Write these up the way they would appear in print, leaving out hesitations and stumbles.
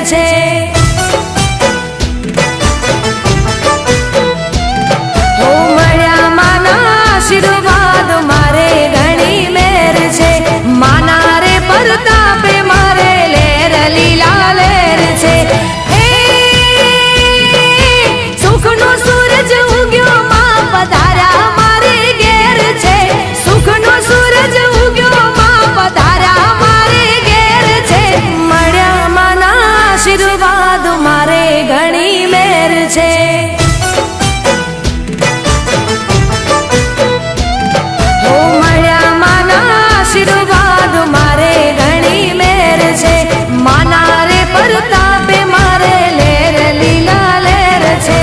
છે। ઓ મળ્યા માના આશીર્વાદ મારે ઘણી મેર છે। માના રે પરતાપે મારે લેર લીલા લેર છે। સુખનો સૂરજ ઉગ્યો માં પધાર્યા મારે ઘેર છે। સુખનો સૂરજ ઉગ્યો માં પધાર્યા મારે ઘેર છે। મળ્યા માના આશીર્વાદ મારે ઘણી મેર છે। ઓ મળ્યા માના આશીર્વાદ મારે ઘણી મેર છે। માના રે પરતાપે મારે લેર લીલા લેર છે।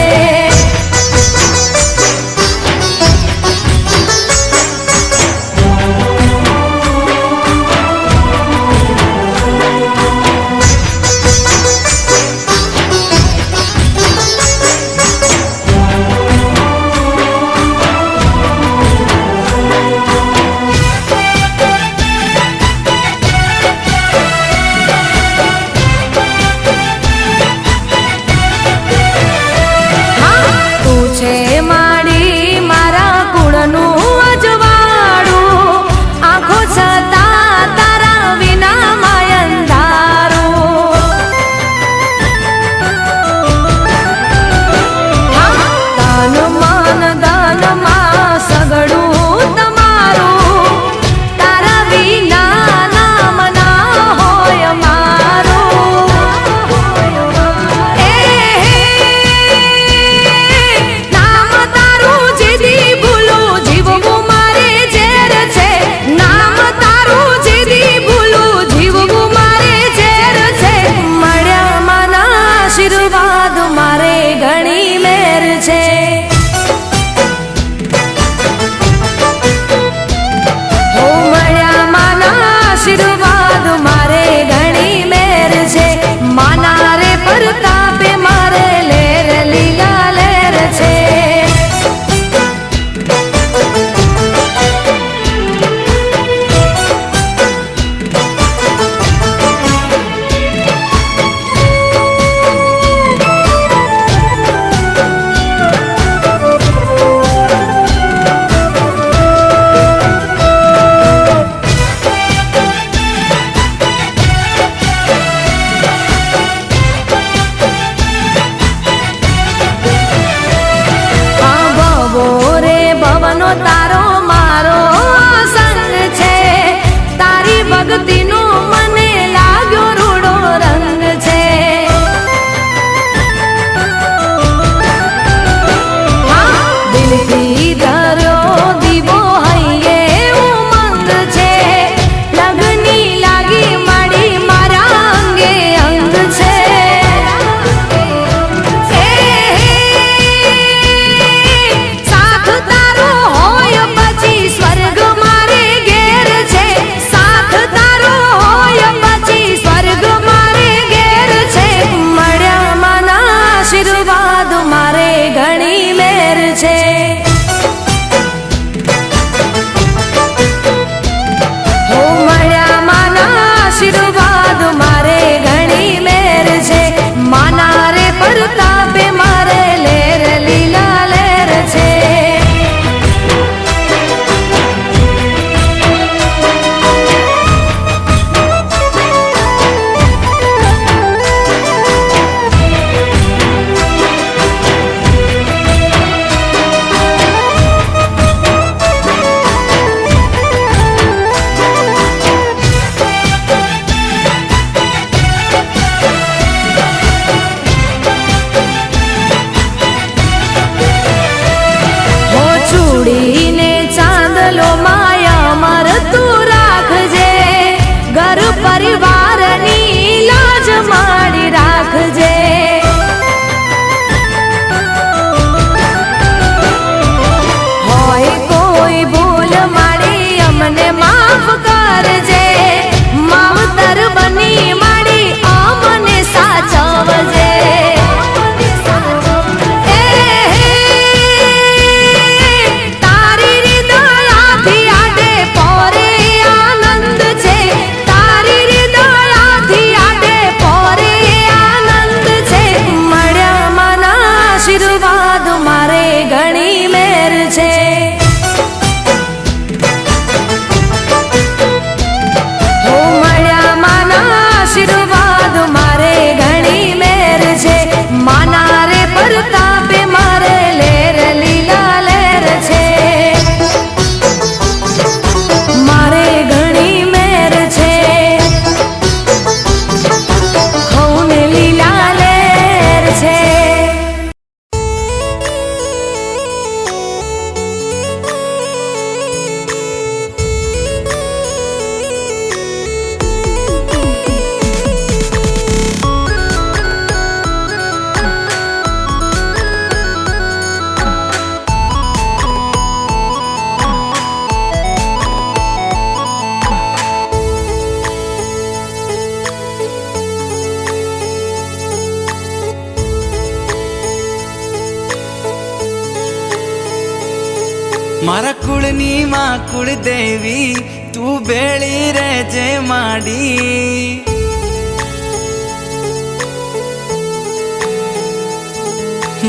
મારા કુળની માં કુળદેવી તું બેળી રહેજે માડી.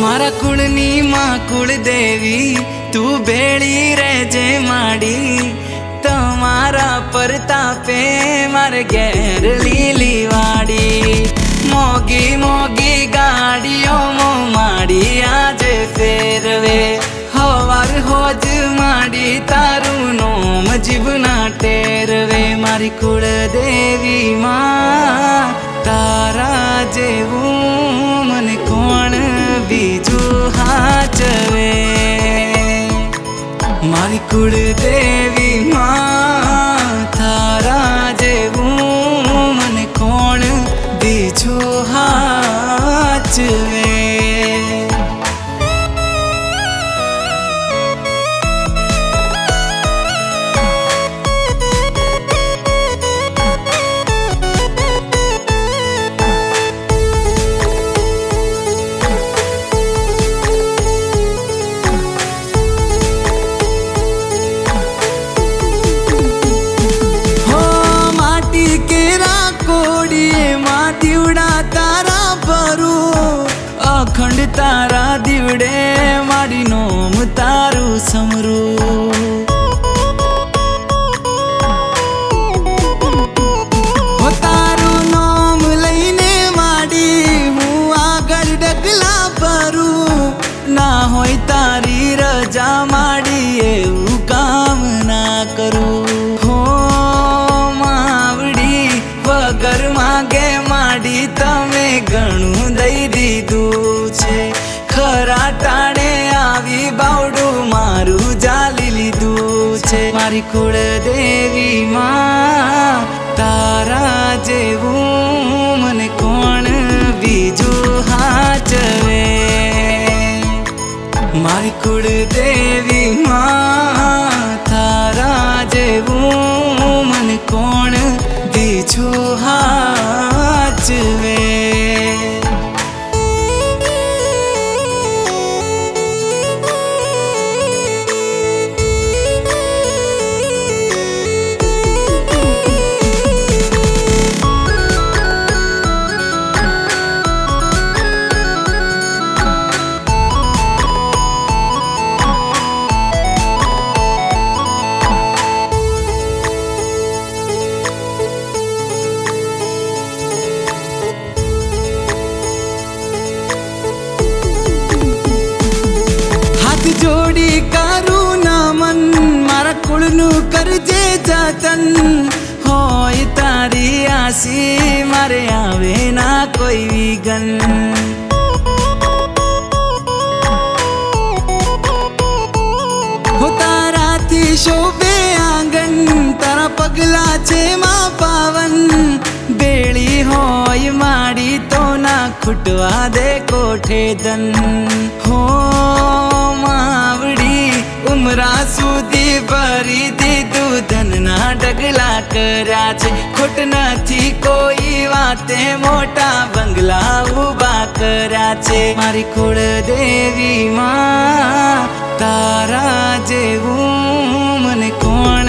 મારા કુળની માં કુળદેવી તું બેળી રહેજે માડી. તમારા પરતાપે મારે ઘેર લીલી વાડી. મોગી મોગી ગાડીઓ માડી આજે ફેરવે. હવાર હોજ માડી તારું નોમ જીવના ટેરવે. મારી કુળદેવી માં તારા જેવું મને કોણ બીજું હાચવે. મારી કુળદેવી માં તારા જેવું મને કોણ બીજું હાચવે. અખંડ તારા દીવડે મારી નોમ તારું સમરું. તારું નોમ લઈને માડી હું આગળ ડગલા ભરું. ના હોય તારી રજા માડી એવું કામ ના કરું. હો માવડી વગર માગે માડી તમે ઘણું દઈ દીધું છે. ખરા ટાણે આવી બાવડું મારું જાલી લીધું છે. મારી કુળદેવી માં તારા જેવું મને કોણ બીજું હાચવે. મારી કુળદેવી માં તારા જેવું મને કોણ બીજું હાચવે. જોડી કરું નમન મારા કુળનું કરજે જતન. હોય તારી આશી મારે આવે ના કોઈ વિઘન. હો તારાથી શોભે આંગણ તારા પગલા છે માં પાવન. બેળી હોય માડી તો ના ખૂટવા દે કોઠે ધન. હો માવડી ઉમરા સુધી ભરી દીધું ધનના ડગલા કર્યા છે. ખોટ નથી કોઈ વાતે મોટા બંગલા ઉભા કર્યા છે. મારી કુળદેવી માં તારા જેવું મને કોણ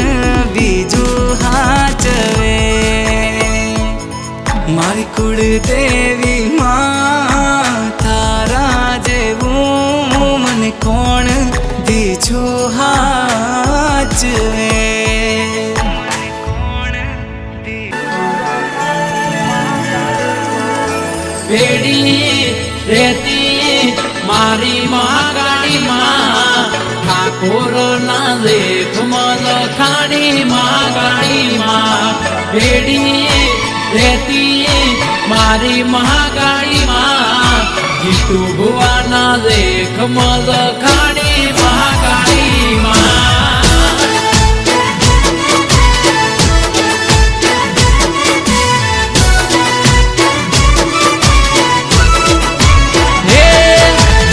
બીજું હાચવે. મારી કુળદેવી માં તારા જેવું મને કોણ બીજું હાચવે. બેડી રહેતી મારી મહાકાળી માં ઠાકોર ના લેખ મલ ખાણી મહાકાળી માં. બેડી રહેતી મારી મહાકાળી માં જીતુ ભુવાના લેખ મલ ખાણી મહાકાળી માં.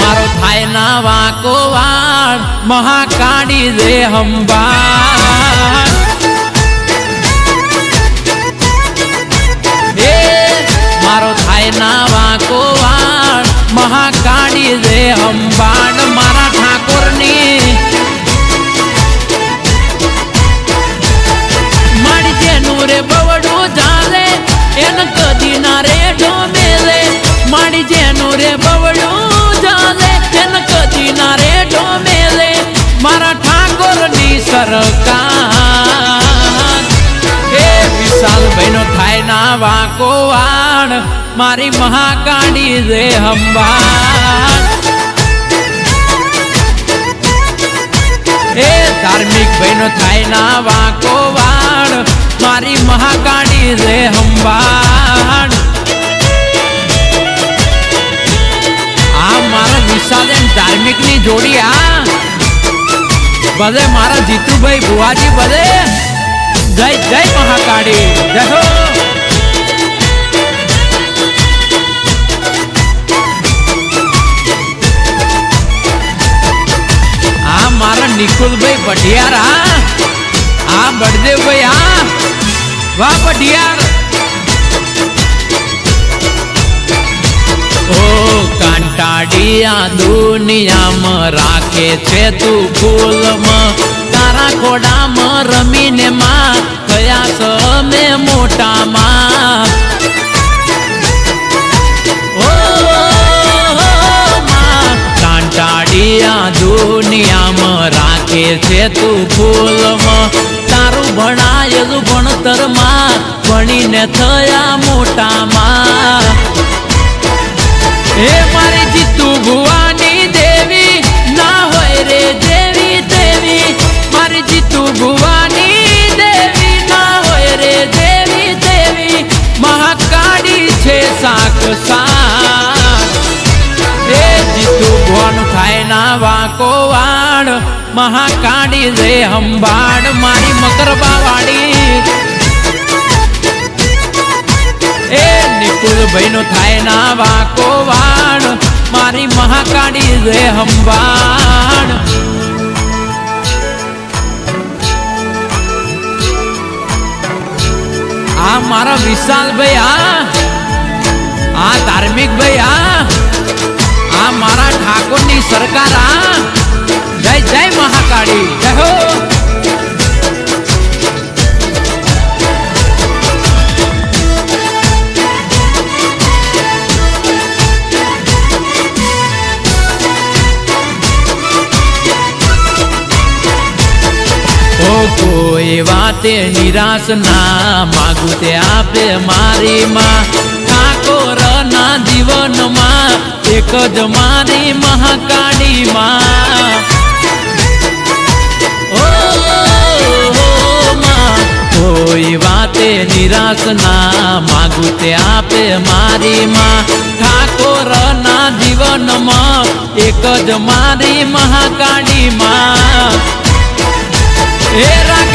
મારો થાય ના વાકો વાળ મહાકાળી રે હંબાળ. મારો થાય ના વાકો વાળ મહાકાળી રે હંબાળ. મારા ઠાકોરની વાકો વાણ મારી મહાકાળી રે અંબા એ ધાર્મિક ભાઈનો થાય ના વાકો વાણ મારી મહાકાળી રે અંબા આ મારા વિશાલ ધાર્મિક ની જોડી આ બધે મારા જીતુભાઈ બુવાજી બધે જય જય મહાકાળી જય હો આ મારા નિકુલભાઈ બઢિયાર આ બળદેવભાઈ વાહ બઢિયાર ઓ કાંટાડિયા દુનિયામાં રાખે છે તું ફૂલમાં તારા ખોડામાં રમીને માં થયા સમે મોટામાં ઓ માં કાંટાડિયા દુનિયામાં રાખે છે તું ફૂલમાં તારું ભણાયેલું ભણતરમાં ભણીને થયા મોટામાં એ મારી જીતુ ભુવાની દેવી ના હોય રે દેવી દેવી મારી જીતુ ભુવાની દેવી ના હોય રે દેવી દેવી મહાકાળી છે સાક સાક એ જીતુ ભુવાનું થાય ના વાકો વાડ મહાકાળી રે અંબાડ મારી મકરબા વાળી એ નિકુલભાઈ નો થાય ના વાકો વાણ મારી મહાકાળી રે અંબાણ આ મારા વિશાલભાઈ આ ધાર્મિક ભાઈ આ મારા ઠાકોર ની સરકાર જય જય મહાકાળી જય હો કોઈ વાતે નિરાશ ના માગું તે આપે મારી માં ઠાકોર ના જીવનમાં એક જ મારી મહાકાળી માં ઓ માં કોઈ વાતે નિરાશ ના માગું તે આપે મારી માં ઠાકોર ના જીવનમાં એક જ મારી મહાકાળી માં એ રાખ